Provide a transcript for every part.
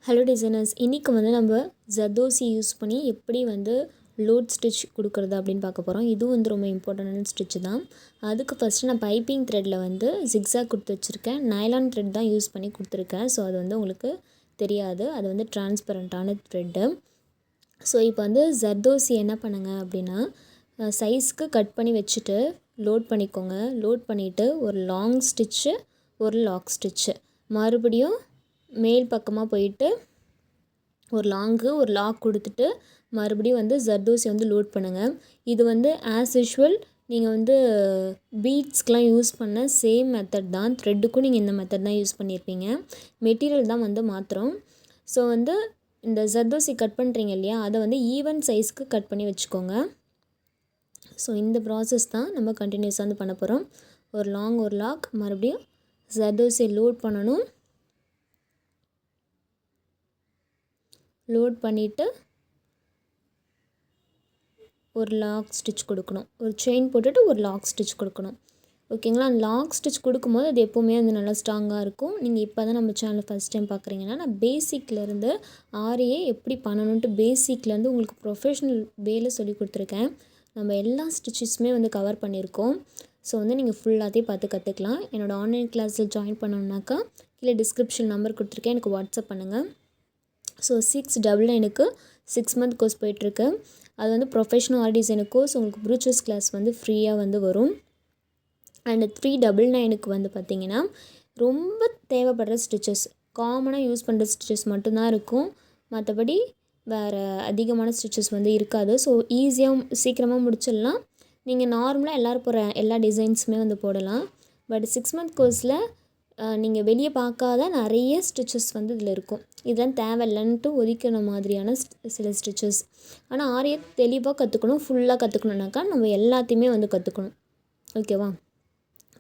Hello designers, இன்றைக்கி வந்து நம்ம ஜர்தோசி யூஸ் பண்ணி எப்படி வந்து லோட் ஸ்டிச் கொடுக்குறது அப்படின்னு பார்க்க போகிறோம். இதுவும் வந்து ரொம்ப இம்பார்ட்டண்டான ஸ்டிச் தான். அதுக்கு ஃபஸ்ட்டு நான் பைப்பிங் த்ரெட்டில் வந்து ஜிக்ஸாக் கொடுத்து வச்சுருக்கேன். நைலான் த்ரெட் தான் யூஸ் பண்ணி கொடுத்துருக்கேன். ஸோ அது வந்து உங்களுக்கு தெரியாது, அது வந்து டிரான்ஸ்பரண்ட்டான த்ரெட்டு. ஸோ இப்போ வந்து ஜர்தோசி என்ன பண்ணுங்க அப்படின்னா, சைஸ்க்கு கட் பண்ணி வச்சுட்டு லோட் பண்ணிக்கோங்க. லோட் பண்ணிவிட்டு ஒரு லாங் ஸ்டிச்சு, ஒரு லாக் ஸ்டிச்சு, மறுபடியும் மேல் பக்கமாக போயிட்டு ஒரு லாக் கொடுத்துட்டு மறுபடியும் வந்து ஜர்தோசி வந்து லோட் பண்ணுங்கள். இது வந்து ஆஸ் யூஷுவல் நீங்கள் வந்து பீட்ஸ்க்கெலாம் யூஸ் பண்ண சேம் மெத்தட் தான். த்ரெட்டுக்கும் நீங்கள் இந்த மெத்தட் தான் யூஸ் பண்ணியிருப்பீங்க. மெட்டீரியல் தான் வந்து மாத்திரம். ஸோ வந்து இந்த ஜர்தோசி கட் பண்ணுறீங்க இல்லையா, அதை வந்து ஈவன் சைஸ்க்கு கட் பண்ணி வச்சுக்கோங்க. ஸோ இந்த ப்ராசஸ் தான் நம்ம கண்டினியூஸாக வந்து பண்ண போகிறோம். ஒரு லாக் மறுபடியும் ஜர்தோசி லோட் பண்ணணும். லோட் பண்ணிவிட்டு ஒரு லாக் ஸ்டிச் கொடுக்கணும். ஒரு செயின் போட்டுட்டு ஒரு லாக் ஸ்டிச் கொடுக்கணும். ஓகேங்களா? லாக் ஸ்டிச் கொடுக்கும்போது அது எப்போவுமே வந்து நல்லா ஸ்ட்ராங்காக இருக்கும். நீங்கள் இப்போ தான் நம்ம சேனலை ஃபஸ்ட் டைம் பார்க்குறீங்கன்னா, நான் பேசிக்லேருந்து ஆரியே எப்படி பண்ணணுன்ட்டு பேசிக்லேருந்து உங்களுக்கு ப்ரொஃபஷ்னல் வேலை சொல்லி கொடுத்துருக்கேன். நம்ம எல்லா ஸ்டிச்சஸுமே வந்து கவர் பண்ணியிருக்கோம். ஸோ வந்து நீங்கள் ஃபுல்லாத்தையும் பார்த்து கற்றுக்கலாம். என்னோடய ஆன்லைன் கிளாஸில் ஜாயின் பண்ணணுன்னாக்கா கீழே டிஸ்கிரிப்ஷன் நம்பர் கொடுத்துருக்கேன், எனக்கு வாட்ஸ்அப் பண்ணுங்கள். ஸோ 699க்கு 6 மந்த் கோர்ஸ் போயிட்டுருக்கு. அது வந்து ப்ரொஃபஷ்னல் ஆரி டிசைனர் கோர்ஸ். உங்களுக்கு ப்ரூச்சர்ஸ் கிளாஸ் வந்து ஃப்ரீயாக வந்து வரும். அண்டு 399க்கு வந்து பார்த்திங்கன்னா ரொம்ப தேவைப்படுற ஸ்டிச்சஸ், காமனாக யூஸ் பண்ணுற ஸ்டிச்சஸ் மட்டும்தான் இருக்கும். மற்றபடி வேறு அதிகமான ஸ்டிச்சஸ் வந்து இருக்காது. ஸோ ஈஸியாக சீக்கிரமாக முடிச்சிடலாம். நீங்கள் நார்மலாக எல்லோரும் போகிற எல்லா டிசைன்ஸுமே வந்து போடலாம். பட் 6 மந்த் கோர்ஸில் நீங்கள் வெளியே பார்க்காத நிறைய ஸ்டிச்சஸ் வந்து இதில் இருக்கும். இதெல்லாம் தேவையில்லைன்ட்டு ஒதுக்கிற மாதிரியான சில ஸ்டிச்சஸ். ஆனால் ஆரியை தெளிவாக கற்றுக்கணும். ஃபுல்லாக கற்றுக்கணுன்னாக்கா நம்ம எல்லாத்தையுமே வந்து கற்றுக்கணும். ஓகேவா?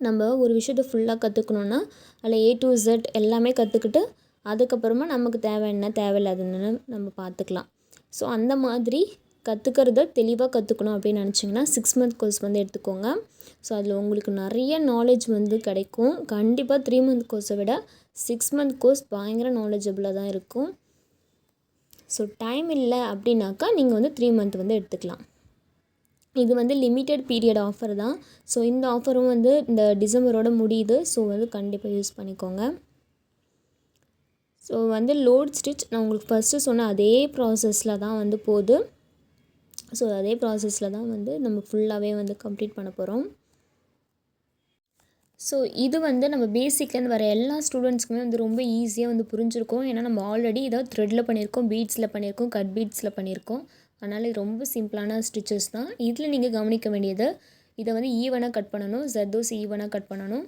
நம்ம ஒரு விஷயத்தை ஃபுல்லாக கற்றுக்கணுன்னா அதில் A to Z எல்லாமே கற்றுக்கிட்டு அதுக்கப்புறமா நமக்கு தேவை என்ன தேவையில்லாதுன்னு நம்ம பார்த்துக்கலாம். ஸோ அந்த மாதிரி கற்றுக்கிறத தெளிவாக கற்றுக்கணும் அப்படின்னு நினச்சிங்கன்னா 6 மந்த் கோர்ஸ் வந்து எடுத்துக்கோங்க. ஸோ அதில் உங்களுக்கு நிறைய நாலேஜ் வந்து கிடைக்கும். கண்டிப்பாக 3 மந்த் கோர்ஸை விட 6 மந்த் கோர்ஸ் பயங்கர நாலேஜபிளாக தான் இருக்கும். ஸோ டைம் இல்லை அப்படின்னாக்கா நீங்கள் வந்து 3 மந்த் வந்து எடுத்துக்கலாம். இது வந்து லிமிட்டட் பீரியட் ஆஃபர் தான். ஸோ இந்த ஆஃபரும் வந்து இந்த டிசம்பரோட முடியுது. ஸோ வந்து கண்டிப்பாக யூஸ் பண்ணிக்கோங்க. ஸோ வந்து லோட் ஸ்டிச் நான் உங்களுக்கு ஃபஸ்ட்டு சொன்ன அதே ப்ராசஸில் தான் வந்து போகுது. ஸோ அதே ப்ராசஸில் தான் வந்து நம்ம ஃபுல்லாகவே வந்து கம்ப்ளீட் பண்ண போகிறோம். ஸோ இது வந்து நம்ம பேசிக்லேருந்து வர எல்லா ஸ்டூடெண்ட்ஸ்க்குமே வந்து ரொம்ப ஈஸியாக வந்து புரிஞ்சிருக்கும். ஏன்னா நம்ம ஆல்ரெடி இதை த்ரெட்டில் பண்ணியிருக்கோம், பீட்ஸில் பண்ணியிருக்கோம், கட் பீட்ஸில் பண்ணியிருக்கோம். அதனால் இது ரொம்ப சிம்பிளான ஸ்டிச்சஸ் தான். இதில் நீங்கள் கவனிக்க வேண்டியது, இதை வந்து ஈவனாக கட் பண்ணணும். ஜர்தோசி ஈவனாக கட் பண்ணணும்.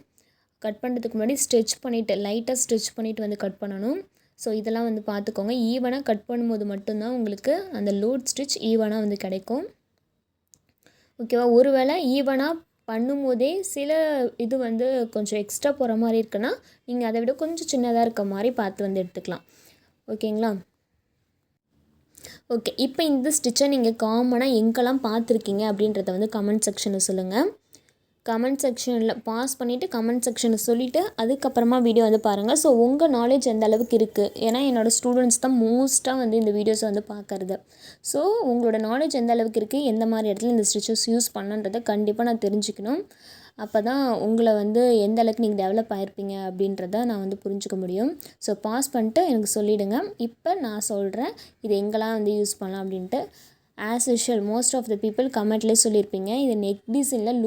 கட் பண்ணுறதுக்கு முன்னாடி ஸ்ட்ரெச் பண்ணிவிட்டு லைட்டாக ஸ்ட்ரெச் பண்ணிவிட்டு வந்து கட் பண்ணணும். ஸோ இதெல்லாம் வந்து பார்த்துக்கோங்க. ஈவனாக கட் பண்ணும்போது மட்டும்தான் உங்களுக்கு அந்த லோட் ஸ்டிச் ஈவனாக வந்து கிடைக்கும். ஓகேவா? ஒருவேளை ஈவனாக பண்ணும்போதே சில இது வந்து கொஞ்சம் எக்ஸ்ட்ரா போகிற மாதிரி இருக்குன்னா நீங்கள் அதை விட கொஞ்சம் சின்னதாக இருக்க மாதிரி பார்த்து வந்து எடுத்துக்கலாம். ஓகேங்களா? ஓகே, இப்போ இந்த ஸ்டிச்சை நீங்கள் காமனாக எங்கெல்லாம் பார்த்துருக்கீங்க அப்படின்றத வந்து கமெண்ட் செக்ஷனில் சொல்லுங்கள். கமெண்ட் செக்ஷனில் பாஸ் பண்ணிவிட்டு கமெண்ட் செக்ஷனில் சொல்லிவிட்டு அதுக்கப்புறமா வீடியோ வந்து பாருங்கள். ஸோ உங்கள் நாலேஜ் எந்த அளவுக்கு இருக்குது, ஏன்னா என்னோடய ஸ்டூடெண்ட்ஸ் தான் மோஸ்ட்டாக வந்து இந்த வீடியோஸை வந்து பார்க்குறது. ஸோ உங்களோட நாலேஜ் எந்த அளவுக்கு இருக்குது, எந்த மாதிரி இடத்துல இந்த ஸ்டிச்சஸ் யூஸ் பண்ணுன்றதை கண்டிப்பாக நான் தெரிஞ்சுக்கணும். அப்போ தான் உங்களை வந்து எந்த அளவுக்கு நீங்கள் டெவலப் ஆகிருப்பீங்க அப்படின்றத நான் வந்து புரிஞ்சுக்க முடியும். ஸோ பாஸ் பண்ணிட்டு எனக்கு சொல்லிவிடுங்க. இப்போ நான் சொல்கிறேன் இது எங்கெல்லாம் வந்து யூஸ் பண்ணலாம் அப்படின்ட்டு. As usual most of the people கமெண்ட்லேயே சொல்லியிருப்பீங்க, இது நெக் டிசைனில்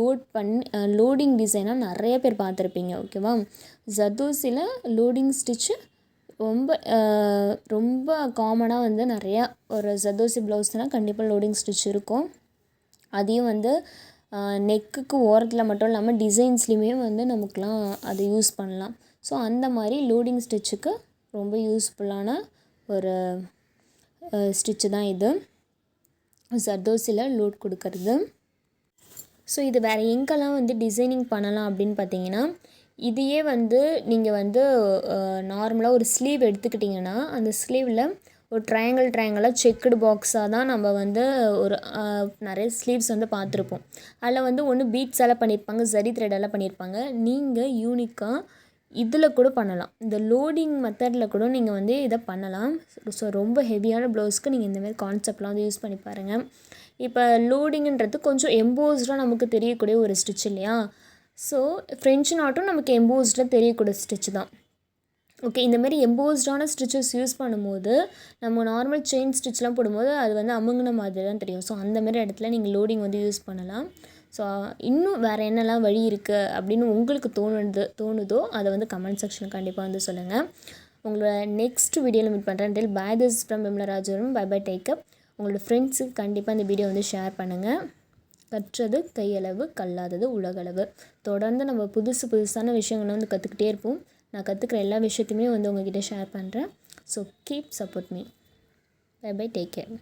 லோடிங் டிசைனாக நிறைய பேர் பார்த்துருப்பீங்க. ஓகேவா? ஜர்தோசியில் லோடிங் ஸ்டிச்சு ரொம்ப காமனாக வந்து நிறையா ஒரு ஜர்தோசி ப்ளவுஸ்னால் கண்டிப்பாக லோடிங் ஸ்டிச் இருக்கும். அதையும் வந்து நெக்குக்கு ஓரத்தில் மட்டும் இல்லாமல் டிசைன்ஸ்லேயுமே வந்து நமக்குலாம் அதை யூஸ் பண்ணலாம். ஸோ அந்த மாதிரி லோடிங் ஸ்டிச்சுக்கு ரொம்ப யூஸ்ஃபுல்லான ஒரு ஸ்டிச்சு தான் இது, ஜர்தோசியில் லோட் கொடுக்கறது. ஸோ இது வேறு எங்கெல்லாம் வந்து டிசைனிங் பண்ணலாம் அப்படின்னு பார்த்தீங்கன்னா, இதையே வந்து நீங்கள் வந்து நார்மலாக ஒரு ஸ்லீவ் எடுத்துக்கிட்டிங்கன்னா அந்த ஸ்லீவில் ஒரு ட்ரையாங்கிளாக செக்குடு பாக்ஸாக தான் நம்ம வந்து ஒரு நிறைய ஸ்லீவ்ஸ் வந்து பார்த்துருப்போம். அதில் வந்து ஒன்று பீட்ஸால் பண்ணியிருப்பாங்க, ஜரி த்ரெடால் பண்ணியிருப்பாங்க. நீங்கள் யூனிக்காக இதில் கூட பண்ணலாம். இந்த லோடிங் மெத்தடில் கூட நீங்கள் வந்து இதை பண்ணலாம். ஸோ ரொம்ப ஹெவியான ப்ளவுஸ்க்கு நீங்கள் இந்தமாதிரி கான்செப்ட்லாம் வந்து யூஸ் பண்ணி பாருங்கள். இப்போ லோடிங்குன்றது கொஞ்சம் எம்போஸ்டாக நமக்கு தெரியக்கூடிய ஒரு ஸ்டிச் இல்லையா? ஸோ ஃப்ரெஞ்ச் நாட்டும் நமக்கு எம்போஸ்டாக தெரியக்கூடிய ஸ்டிச் தான். ஓகே, இந்தமாரி எம்போஸ்டான ஸ்டிச்சஸ் யூஸ் பண்ணும்போது நம்ம நார்மல் செயின் ஸ்டிச்லாம் போடும்போது அது வந்து அமுங்கின மாதிரி தான் தெரியும். ஸோ அந்தமாரி இடத்துல நீங்கள் லோடிங் வந்து யூஸ் பண்ணலாம். ஸோ இன்னும் வேறு என்னெல்லாம் வழி இருக்குது அப்படின்னு உங்களுக்கு தோணுதோ அதை வந்து கமெண்ட் செக்ஷன் கண்டிப்பாக வந்து சொல்லுங்கள். உங்களோட நெக்ஸ்ட் வீடியோவில் மீட் பண்ணுறேன். டில் பை திஸ் ஃப்ரம் விமலராஜரும். Bye bye, take care. உங்களோட ஃப்ரெண்ட்ஸுக்கு கண்டிப்பாக இந்த வீடியோ வந்து ஷேர் பண்ணுங்கள். கற்றது கையளவு, கல்லாதது உலகளவு. தொடர்ந்து நம்ம புதுசான விஷயங்களை வந்து கற்றுக்கிட்டே இருப்போம். நான் கற்றுக்கிற எல்லா விஷயத்தையுமே வந்து உங்ககிட்ட ஷேர் பண்ணுறேன். So keep support me. Bye bye, take care.